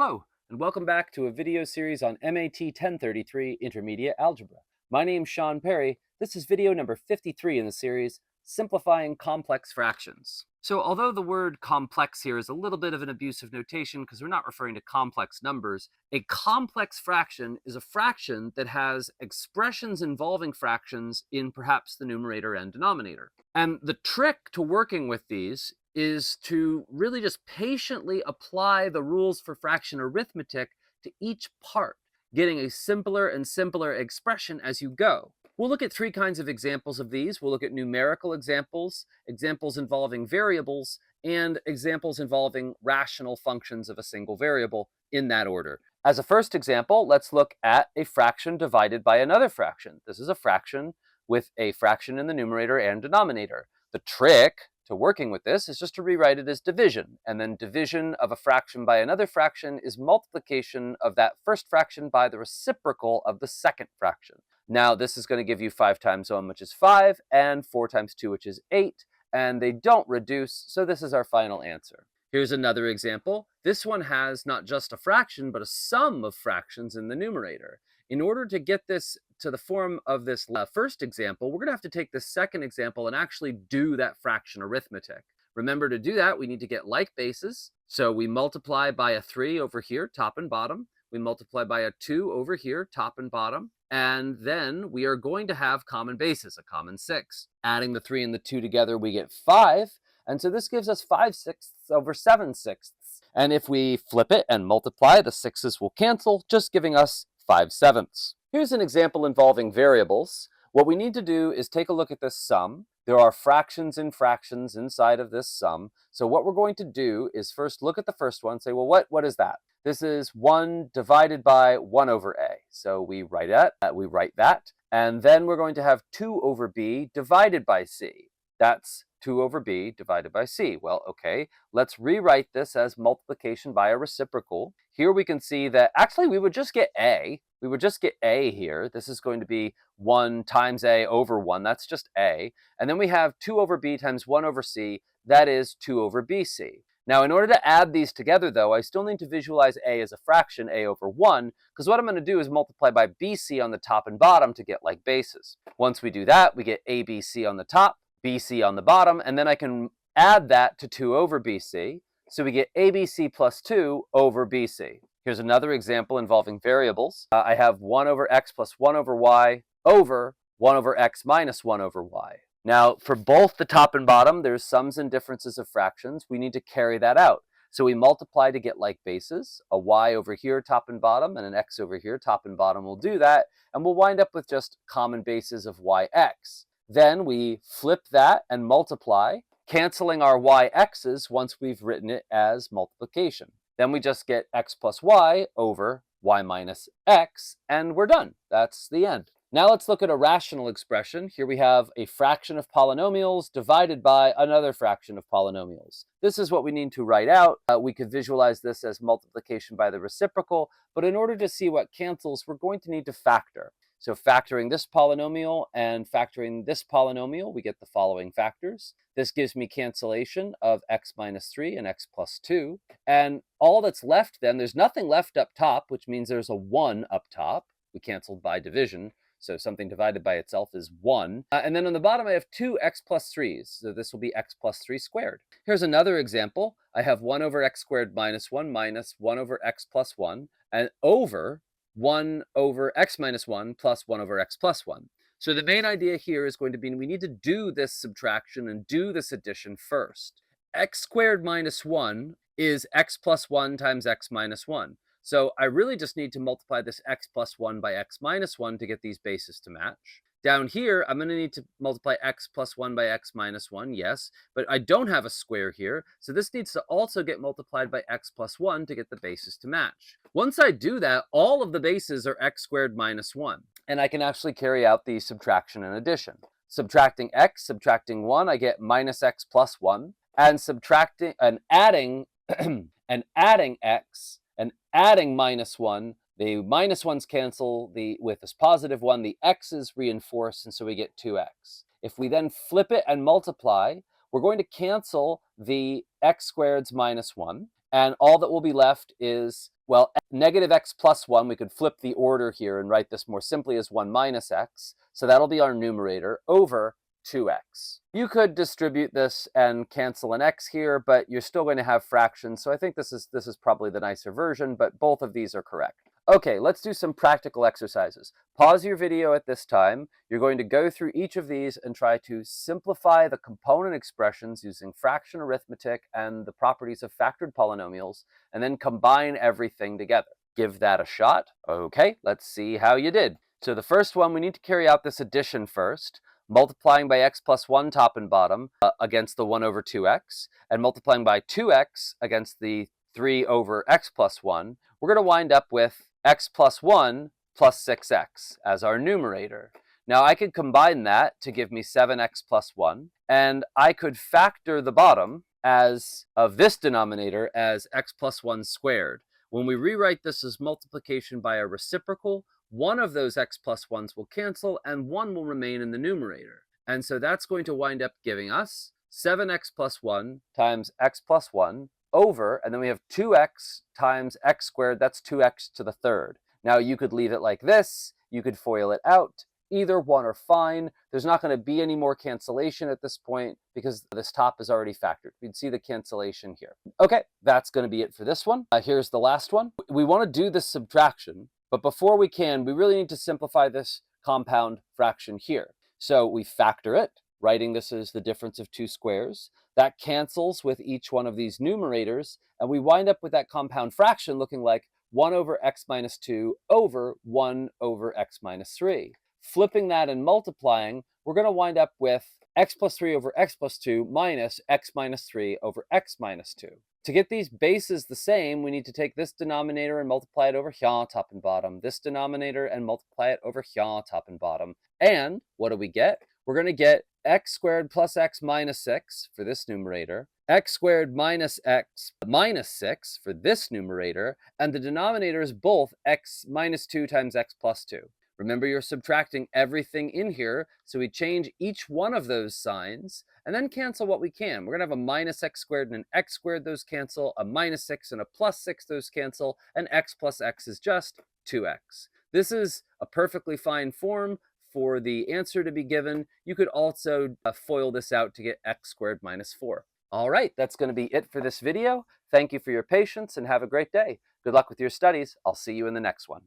Hello, and welcome back to a video series on MAT 1033 Intermediate Algebra. My name's Sean Perry. This is video number 53 in the series, Simplifying Complex Fractions. So although the word complex here is a little bit of an abusive notation because we're not referring to complex numbers, a complex fraction is a fraction that has expressions involving fractions in perhaps the numerator and denominator. And the trick to working with these is to really just patiently apply the rules for fraction arithmetic to each part, getting a simpler and simpler expression as you go. We'll look at three kinds of examples of these. We'll look at numerical examples, examples involving variables, and examples involving rational functions of a single variable in that order. As a first example, let's look at a fraction divided by another fraction. This is a fraction with a fraction in the numerator and denominator. The trick to working with this is just to rewrite it as division, and then division of a fraction by another fraction is multiplication of that first fraction by the reciprocal of the second fraction. Now this is going to give you 5 times 1, which is 5, and 4 times 2, which is 8, and they don't reduce, so this is our final answer. Here's another example. This one has not just a fraction, but a sum of fractions in the numerator. In order to get this to the form of this first example, we're going to have to take the second example and actually do that fraction arithmetic. Remember, to do that, we need to get like bases. So we multiply by a 3 over here, top and bottom. We multiply by a 2 over here, top and bottom. And then we are going to have common bases, a common 6. Adding the 3 and the 2 together, we get 5. And so this gives us 5/6 over 7/6. And if we flip it and multiply, the 6's will cancel, just giving us 5/7. Here's an example involving variables. What we need to do is take a look at this sum. There are fractions and fractions inside of this sum. So what we're going to do is first look at the first one and say, well, what is that? This is 1 divided by 1 over a. So we write that. And then we're going to have 2 over b divided by c. That's 2 over b divided by c. Well, okay, let's rewrite this as multiplication by a reciprocal. Here we can see that actually we would just get a. We would just get a here. This is going to be 1 times a over 1. That's just a. And then we have 2 over b times 1 over c. That is 2 over bc. Now, in order to add these together, though, I still need to visualize a as a fraction, a over 1, because what I'm going to do is multiply by bc on the top and bottom to get like bases. Once we do that, we get abc on the top, bc on the bottom, and then I can add that to 2 over bc. So we get abc plus 2 over bc. Here's another example involving variables. I have 1 over x plus 1 over y over 1 over x minus 1 over y. Now, for both the top and bottom, there's sums and differences of fractions. We need to carry that out. So we multiply to get like bases. A y over here, top and bottom, and an x over here, top and bottom will do that. And we'll wind up with just common bases of yx. Then we flip that and multiply, canceling our yx's once we've written it as multiplication. Then we just get x plus y over y minus x, and we're done. That's the end. Now let's look at a rational expression. Here we have a fraction of polynomials divided by another fraction of polynomials. This is what we need to write out. We could visualize this as multiplication by the reciprocal, but in order to see what cancels, we're going to need to factor. So factoring this polynomial and factoring this polynomial, we get the following factors. This gives me cancellation of x minus 3 and x plus 2. And all that's left then, there's nothing left up top, which means there's a 1 up top. We canceled by division. So something divided by itself is 1. And then on the bottom, I have 2 x plus 3's. So this will be x plus 3 squared. Here's another example. I have 1 over x squared minus 1 over x plus 1 and over 1 over x minus 1 plus 1 over x plus 1. So the main idea here is going to be we need to do this subtraction and do this addition first. X squared minus 1 is x plus 1 times x minus 1. So I really just need to multiply this x plus 1 by x minus 1 to get these bases to match. Down here, I'm going to need to multiply x plus 1 by x minus 1, yes, but I don't have a square here, so this needs to also get multiplied by x plus 1 to get the bases to match. Once I do that, all of the bases are x squared minus 1, and I can actually carry out the subtraction and addition. Subtracting x, subtracting 1, I get minus x plus 1, and subtracting and adding and adding x and adding minus 1, the minus 1's cancel with this positive 1, the x's reinforce, and so we get 2x. If we then flip it and multiply, we're going to cancel the x squareds minus 1, and all that will be left is Well, negative x plus 1, we could flip the order here and write this more simply as 1 minus x. So that'll be our numerator over 2x. You could distribute this and cancel an x here, but you're still going to have fractions. So I think this is probably the nicer version, but both of these are correct. Okay, let's do some practical exercises. Pause your video at this time. You're going to go through each of these and try to simplify the component expressions using fraction arithmetic and the properties of factored polynomials, and then combine everything together. Give that a shot. Okay, let's see how you did. So the first one, we need to carry out this addition first, multiplying by x plus 1 top and bottom against the 1 over 2x, and multiplying by 2x against the 3 over x plus 1. We're going to wind up with x plus 1 plus 6x as our numerator. Now I could combine that to give me 7x plus 1, and I could factor the bottom of this denominator as x plus 1 squared. When we rewrite this as multiplication by a reciprocal, one of those x plus 1s will cancel and one will remain in the numerator. And so that's going to wind up giving us 7x plus 1 times x plus 1 over, and then we have 2x times x squared, that's 2x to the third. Now you could leave it like this, you could FOIL it out, either one are fine. There's not going to be any more cancellation at this point because this top is already factored. You can see the cancellation here. Okay, that's going to be it for this one. Here's the last one. We want to do this subtraction, but before we can, we really need to simplify this compound fraction here. So we factor it, writing this as the difference of two squares. That cancels with each one of these numerators, and we wind up with that compound fraction looking like 1 over x minus 2 over 1 over x minus 3. Flipping that and multiplying, we're going to wind up with x plus 3 over x plus 2 minus x minus 3 over x minus 2. To get these bases the same, we need to take this denominator and multiply it over here, top and bottom, this denominator and multiply it over here, top and bottom. And what do we get? We're going to get x squared plus x minus 6 for this numerator, x squared minus x minus 6 for this numerator, and the denominator is both x minus 2 times x plus 2. Remember, you're subtracting everything in here, so we change each one of those signs and then cancel what we can. We're going to have a minus x squared and an x squared, those cancel, a minus 6 and a plus 6, those cancel, and x plus x is just 2x. This is a perfectly fine form for the answer to be given. You could also FOIL this out to get x squared minus 4. All right, that's going to be it for this video. Thank you for your patience and have a great day. Good luck with your studies. I'll see you in the next one.